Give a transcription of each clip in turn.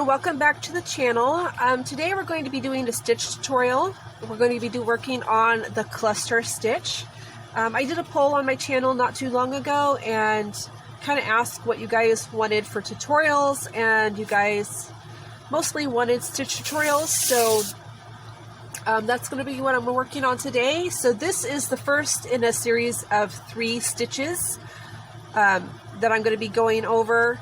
welcome back to the channel. Today we're going to be doing a stitch tutorial. We're going to be working on the cluster stitch. I did a poll on my channel not too long ago and kind of asked what you guys wanted for tutorials, and you guys mostly wanted stitch tutorials, so that's going to be what I'm working on today. So this is the first in a series of 3 stitches that I'm going to be going over.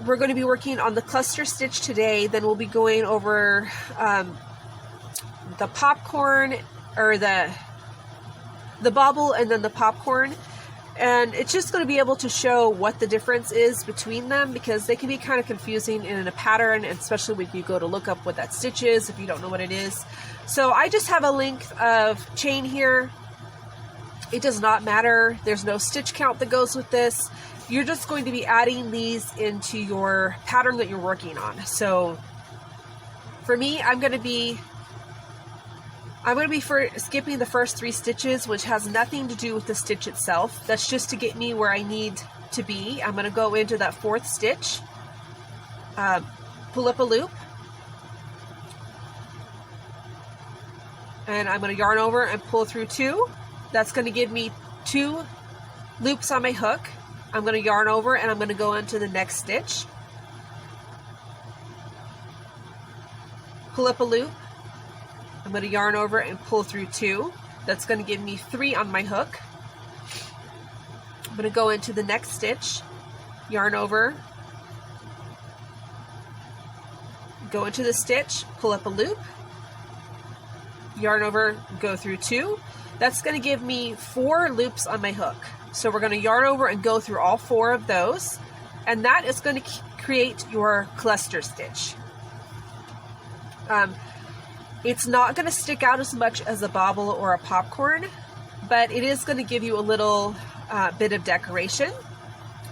We're going to be working on the cluster stitch today, then we'll be going over the popcorn, or the bobble, and then the popcorn. And it's just going to be able to show what the difference is between them, because they can be kind of confusing in a pattern, especially when you go to look up what that stitch is if you don't know what it is. So I just have a length of chain here. It does not matter. There's no stitch count that goes with this. You're just going to be adding these into your pattern that you're working on. So for me, I'm going to be skipping the first 3 stitches, which has nothing to do with the stitch itself. That's just to get me where I need to be. I'm going to go into that 4th stitch, pull up a loop, and I'm going to yarn over and pull through 2. That's going to give me 2 loops on my hook. I'm going to yarn over and I'm going to go into the next stitch, pull up a loop, I'm going to yarn over and pull through 2. That's going to give me 3 on my hook. I'm going to go into the next stitch, yarn over, go into the stitch, pull up a loop, yarn over, go through 2. That's going to give me 4 loops on my hook. So we're going to yarn over and go through all 4 of those, and that is going to create your cluster stitch. It's not going to stick out as much as a bobble or a popcorn, but it is going to give you a little bit of decoration.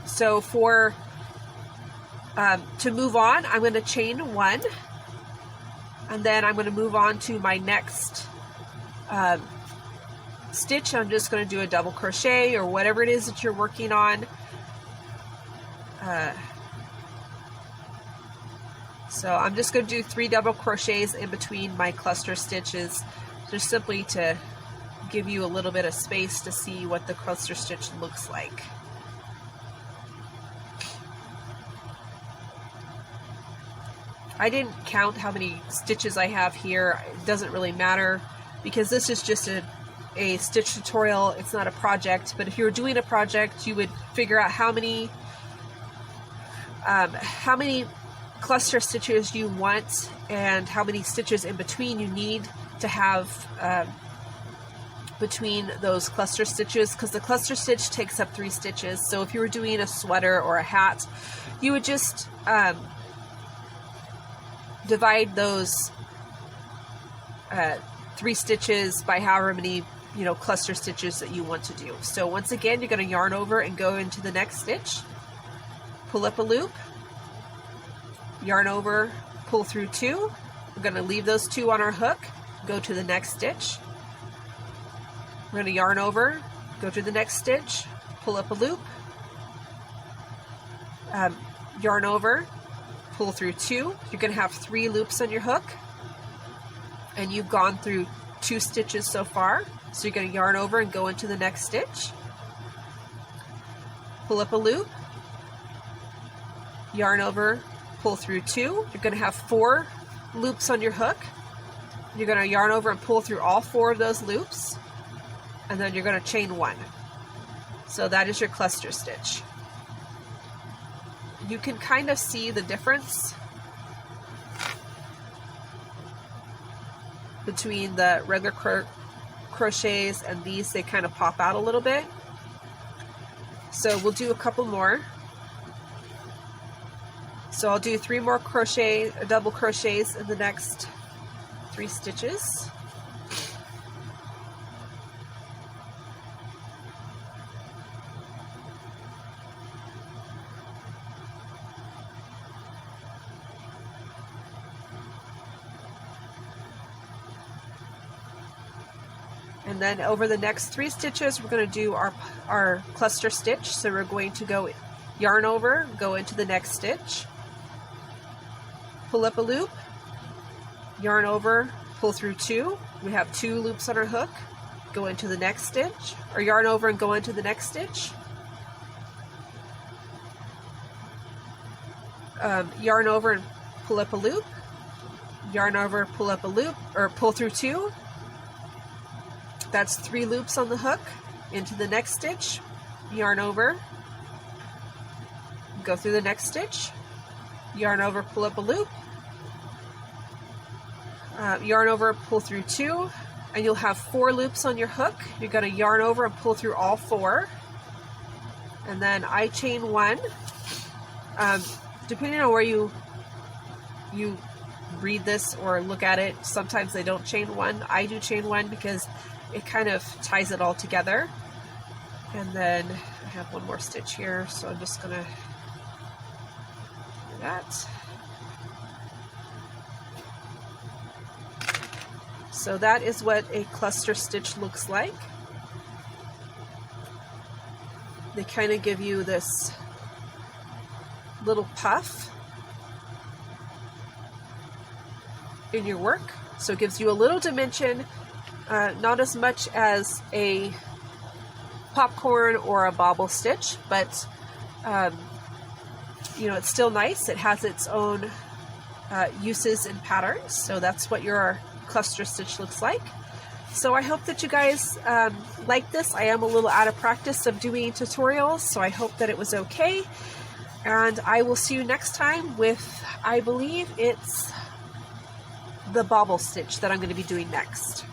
So for to move on, I'm going to chain 1, and then I'm going to move on to my next stitch. I'm just going to do a double crochet or whatever it is that you're working on. So I'm just going to do 3 double crochets in between my cluster stitches, just simply to give you a little bit of space to see what the cluster stitch looks like. I didn't count how many stitches I have here. It doesn't really matter, because this is just a stitch tutorial. It's not a project, but if you were doing a project, you would figure out how many cluster stitches you want and how many stitches in between you need to have between those cluster stitches, because the cluster stitch takes up 3 stitches. So if you were doing a sweater or a hat, you would just divide those 3 stitches by however many cluster stitches that you want to do. So once again, you're going to yarn over and go into the next stitch, pull up a loop, yarn over, pull through 2. We're going to leave those 2 on our hook, go to the next stitch. We're going to yarn over, go to the next stitch, pull up a loop, yarn over, pull through 2. You're going to have 3 loops on your hook, and you've gone through 2 stitches so far. So you're going to yarn over and go into the next stitch, pull up a loop, yarn over, pull through 2. You're going to have 4 loops on your hook. You're going to yarn over and pull through all 4 of those loops, and then you're going to chain 1. So that is your cluster stitch. You can kind of see the difference between the regular crochets and these. They kind of pop out a little bit. So we'll do a couple more. So I'll do 3 more double crochets in the next 3 stitches. And then over the next 3 stitches, we're going to do our cluster stitch. So we're going to go yarn over, go into the next stitch, pull up a loop, yarn over, pull through 2. We have 2 loops on our hook, go into the next stitch, or yarn over and go into the next stitch. Yarn over and pull up a loop, yarn over, pull up a loop, or pull through 2. That's 3 loops on the hook, into the next stitch, yarn over, go through the next stitch, yarn over, pull up a loop, yarn over, pull through 2, and you'll have 4 loops on your hook. You're going to yarn over and pull through all 4, and then I chain 1. Depending on where you read this or look at it, sometimes they don't chain 1. I do chain 1 because it kind of ties it all together. And then I have 1 more stitch here, so I'm just gonna do that. So that is what a cluster stitch looks like. They kind of give you this little puff in your work, so it gives you a little dimension, not as much as a popcorn or a bobble stitch, but you know, it's still nice. It has its own uses and patterns, so that's what your cluster stitch looks like. So I hope that you guys like this. I am a little out of practice of doing tutorials, so I hope that it was okay. And I will see you next time with, I believe it's the bobble stitch that I'm going to be doing next.